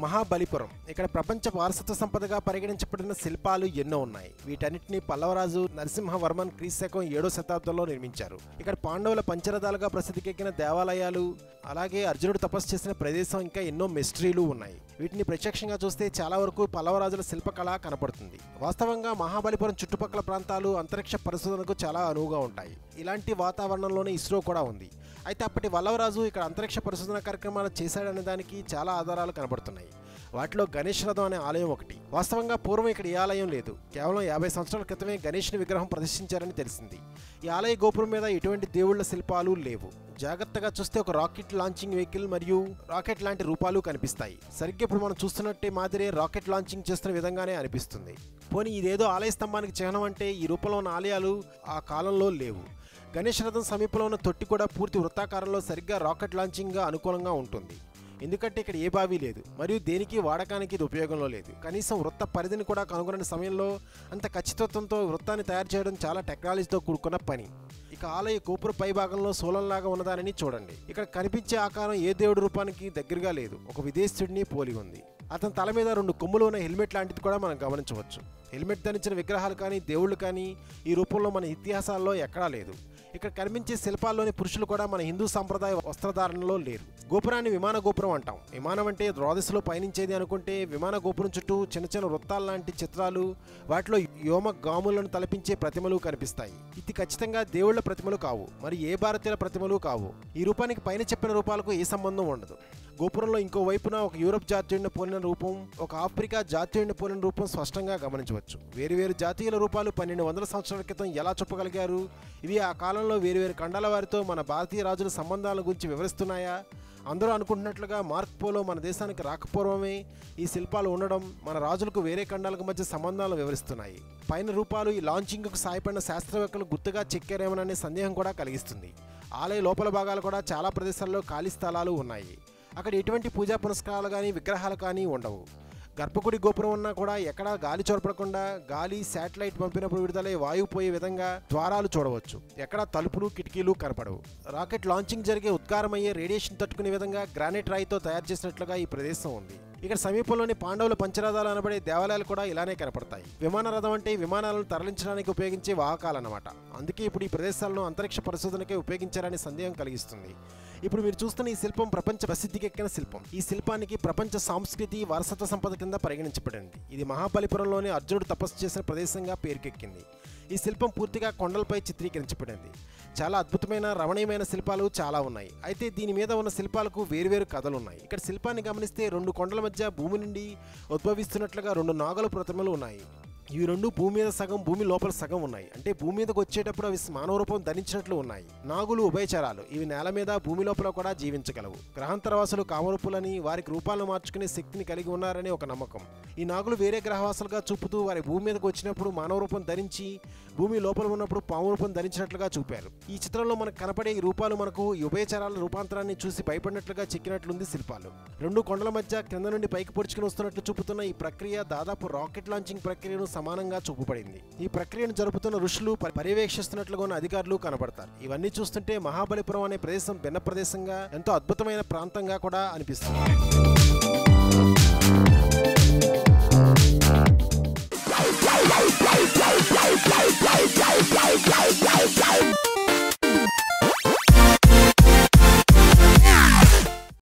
మహాబలిపురం ఇక్కడ ప్రపంచ వారసత్వ సంపదగా పరిగణించబడిన శిల్పాలు ఎన్నో ఉన్నాయి. వీటన్నిటిని పల్లవరాజు నరసింహవర్మన్ క్రీస్తు 7వ శతాబ్దంలో నిర్మించారు. ఇక్కడ పాండవుల పంచరథాలుగా ప్రసిద్ధికెక్కిన దేవాలయాలు, అలాగే అర్జునుడు తపస్సు చేసిన ప్రదేశం, ఇంకా ఎన్నో మిస్టరీలు ఉన్నాయి. వీటిని ప్రత్యక్షంగా చూస్తే చాలా వరకు పల్లవరాజుల శిల్పకళ కనపడుతుంది. వాస్తవంగా మహాబలిపురం చుట్టుపక్కల ప్రాంతాలు అంతరిక్ష పరిశోధనకు చాలా అనువుగా ఉంటాయి. ఇలాంటి వాతావరణంలోనే ఇస్రో కూడా ఉంది. అయితే అప్పటి పల్లవరాజు ఇక్కడ అంతరిక్ష పరిశోధన కార్యక్రమాలు చేశాడనే దానికి చాలా ఆధారాలు కనబడుతున్నాయి. వాటిలో గణేష్ రథం అనే ఆలయం ఒకటి. వాస్తవంగా పూర్వం ఇక్కడ ఏ ఆలయం లేదు. కేవలం 50 సంవత్సరాల క్రితమే గణేష్ని విగ్రహం ప్రదర్శించారని తెలిసింది. ఈ ఆలయ గోపురం మీద ఎటువంటి దేవుళ్ల శిల్పాలు లేవు. జాగ్రత్తగా చూస్తే ఒక రాకెట్ లాంచింగ్ వెహికల్ మరియు రాకెట్ లాంటి రూపాలు కనిపిస్తాయి. సరిగ్గా ఇప్పుడు మనం చూస్తున్నట్టే మాదిరే రాకెట్ లాంచింగ్ చేస్తున్న విధంగానే అనిపిస్తుంది. పోనీ ఇదేదో ఆలయ స్తంభానికి చిహ్నం అంటే ఈ రూపంలో ఉన్న ఆలయాలు ఆ కాలంలో లేవు. గణేష్ రథం సమీపంలో ఉన్న తొట్టి కూడా పూర్తి వృత్తాకారంలో సరిగ్గా రాకెట్ లాంచింగ్గా అనుకూలంగా ఉంటుంది. ఎందుకంటే ఇక్కడ ఏ బావి లేదు మరియు దేనికి వాడకానికి ఇది ఉపయోగంలో లేదు. కనీసం వృత్త పరిధిని కూడా కనుగొనే సమయంలో అంత ఖచ్చితత్వంతో వృత్తాన్ని తయారు చేయడం చాలా టెక్నాలజీతో కూడుకున్న పని. ఇక ఆలయ గోపుర పై భాగంలో సోలంలాగా ఉన్నదానిని చూడండి. ఇక్కడ కనిపించే ఆకారం ఏ దేవుడి రూపానికి దగ్గరగా లేదు. ఒక విదేశీయుడిని పోలి ఉంది. అతని తల మీద 2 కొమ్ములు ఉన్న హెల్మెట్ లాంటిది కూడా మనం గమనించవచ్చు. హెల్మెట్ ధరించిన విగ్రహాలు కానీ దేవుళ్ళు కానీ ఈ రూపంలో మన ఇతిహాసాల్లో ఎక్కడా లేదు. ఇక్కడ కనిపించే శిల్పాల్లోని పురుషులు కూడా మన హిందూ సాంప్రదాయ వస్త్రధారణలో లేరు. గోపురాన్ని విమాన గోపురం అంటాం. విమానం అంటే ద్వాదశలో పయనించేది అనుకుంటే, విమాన గోపురం చుట్టూ చిన్న చిన్న వృత్తాల లాంటి చిత్రాలు, వాటిలో వ్యోమ గాములను తలపించే ప్రతిమలు కనిపిస్తాయి. ఇది ఖచ్చితంగా దేవుళ్ల ప్రతిమలు కావు, మరి ఏ భారతీయుల ప్రతిమలు కావు. ఈ రూపానికి పైన చెప్పిన రూపాలకు ఏ సంబంధం ఉండదు. గోపురంలో ఇంకో వైపున ఒక యూరప్ జాతీయుడిని పోలిన రూపం, ఒక ఆఫ్రికా జాతీయుడిని పోలిన రూపం స్పష్టంగా గమనించవచ్చు. వేరువేరు జాతీయుల రూపాలు 1200 సంవత్సరాల క్రితం ఎలా చెప్పగలిగారు? ఇవి ఆ కాలంలో వేరువేరు ఖండాల వారితో మన భారతీయ రాజుల సంబంధాల గురించి వివరిస్తున్నాయా? అందరూ అనుకుంటున్నట్లుగా మార్క్ పోలో మన దేశానికి రాకపూర్వమే ఈ శిల్పాలు ఉండడం మన రాజులకు వేరే ఖండాలకు మధ్య సంబంధాలను వివరిస్తున్నాయి. పైన రూపాలు ఈ లాంచింగ్కు సాయపడిన శాస్త్రవేత్తలు గుర్తుగా చెక్కారేమోననే సందేహం కూడా కలిగిస్తుంది. ఆలయ లోపల భాగాలు కూడా చాలా ప్రదేశాల్లో ఖాళీ స్థలాలు ఉన్నాయి. అక్కడ ఎటువంటి పూజా పునస్కారాలు కానీ విగ్రహాలు కానీ ఉండవు. గర్భగుడి గోపురం ఉన్నా కూడా ఎక్కడా గాలి చొరపడకుండా గాలి శాటిలైట్ పంపినప్పుడు విడుదలై వాయువు పోయే విధంగా ద్వారాలు చూడవచ్చు. ఎక్కడా తలుపులు కిటికీలు కనపడవు. రాకెట్ లాంచింగ్ జరిగే ఉద్గారమయ్యే రేడియేషన్ తట్టుకునే విధంగా గ్రానైట్ రాయితో తయారు చేసినట్లుగా ఈ ప్రదేశం ఉంది. ఇక్కడ సమీపంలోని పాండవుల పంచరథాలు అనబడే దేవాలయాలు కూడా ఇలానే కనపడతాయి. విమాన రథం అంటే విమానాలను తరలించడానికి ఉపయోగించే వాహకాలన్నమాట. అందుకే ఇప్పుడు ఈ ప్రదేశాలను అంతరిక్ష పరిశోధనకే ఉపయోగించారనే సందేహం కలిగిస్తుంది. ఇప్పుడు మీరు చూస్తున్న ఈ శిల్పం ప్రపంచ ప్రసిద్ధికెక్కిన శిల్పం. ఈ శిల్పానికి ప్రపంచ సంస్కృతి వారసత్వ సంపద కింద పరిగణించబడింది. ఇది మహాబలిపురంలోని అర్జునుడు తపస్సు చేసిన ప్రదేశంగా పేరుకెక్కింది. ఈ శిల్పం పూర్తిగా కొండలపై చిత్రీకరించబడింది. చాలా అద్భుతమైన రమణీయమైన శిల్పాలు చాలా ఉన్నాయి. అయితే దీని మీద ఉన్న శిల్పాలకు వేరువేరు కథలున్నాయి. ఇక్కడ శిల్పాన్ని గమనిస్తే 2 కొండల మధ్య భూమి నుండి ఉద్భవిస్తున్నట్లుగా 2 నాగల ప్రతిమలు ఉన్నాయి. ఇవి 2 భూమి మీద సగం, భూమి లోపల సగం ఉన్నాయి. అంటే భూమి మీదకి వచ్చేటప్పుడు అవి మానవ రూపం ధరించినట్లు ఉన్నాయి. నాగులు ఉభయచరాలు. ఇవి నేల మీద భూమి లోపల కూడా జీవించగలవు. గ్రహాంతరవాసులు కామరూపులని, వారికి రూపాలను మార్చుకునే శక్తిని కలిగి ఉన్నారని ఒక నమ్మకం. ఈ నాగులు వేరే గ్రహవాసులుగా చూపుతూ వారి భూమి మీదకి వచ్చినప్పుడు మానవ రూపం ధరించి, భూమి లోపల ఉన్నప్పుడు పాము రూపం ధరించినట్లుగా చూపారు. ఈ చిత్రంలో మనకు కనపడే ఈ రూపాలు మనకు ఉభయచరాల రూపాంతరాన్ని చూసి భయపడినట్లుగా చెక్కినట్లుంది శిల్పాలు. 2 కొండల మధ్య కింద నుండి పైకి పొడుచుకుని వస్తున్నట్లు చూపుతున్న ఈ ప్రక్రియ దాదాపు రాకెట్ లాంచింగ్ ప్రక్రియను సమానంగా చూపబడింది. ఈ ప్రక్రియను జరుపుతున్న ఋషులు, పర్యవేక్షిస్తున్నట్లుగా ఉన్న అధికారులు కనబడతారు. ఇవన్నీ చూస్తుంటే మహాబలిపురం అనే ప్రదేశం భిన్న ప్రదేశంగా, ఎంతో అద్భుతమైన ప్రాంతంగా కూడా అనిపిస్తుంది.